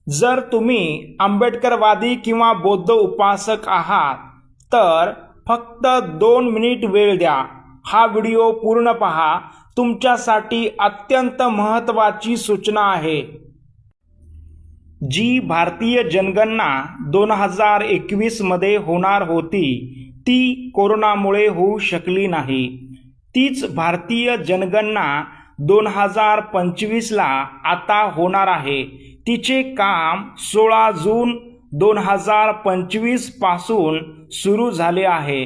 जर तुम्ही आंबेडकरवादी किंवा बौद्ध उपासक आहात तर फक्त 2 मिनिट वेळ द्या. हा व्हिडिओ पूर्ण पहा. तुमच्यासाठी अत्यंत महत्त्वाची सूचना आहे. जी भारतीय जनगणना 2021 मध्ये होणार होती ती कोरोनामुळे होऊ शकली नाही. तीच भारतीय जनगणना 2025 ला आता होणार आहे. तिचे काम 16 जून 2025 पासून सुरू झाले आहे.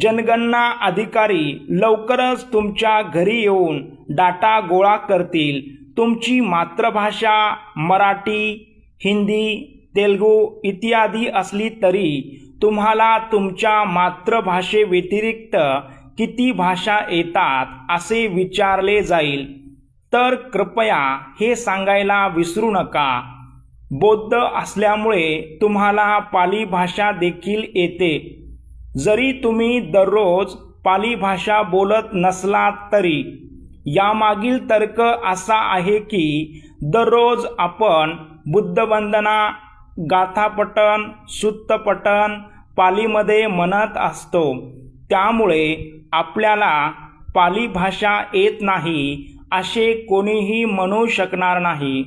जनगणना अधिकारी लवकरच तुमच्या घरी येऊन डाटा गोळा करतील. तुमची मातृभाषा मराठी, हिंदी, तेलुगू इत्यादी असली तरी तुम्हाला तुमच्या मातृभाषेव्यतिरिक्त किती भाषा येतात असे विचारले जाईल तर कृपया हे सांगायला विसरू नका. बौद्ध असल्यामुळे तुम्हाला पाली भाषा देखील येते. जरी तुम्ही दररोज पाली भाषा बोलत नसलात तरी. यामागील तर्क असा आहे की दररोज आपण बुद्धवंदना, गाथापठण, सुत्तपठण पालीमध्ये म्हणत असतो. त्यामुळे आपल्याला पाली भाषा येत नाही असे कोणीही म्हणू शकणार नाही.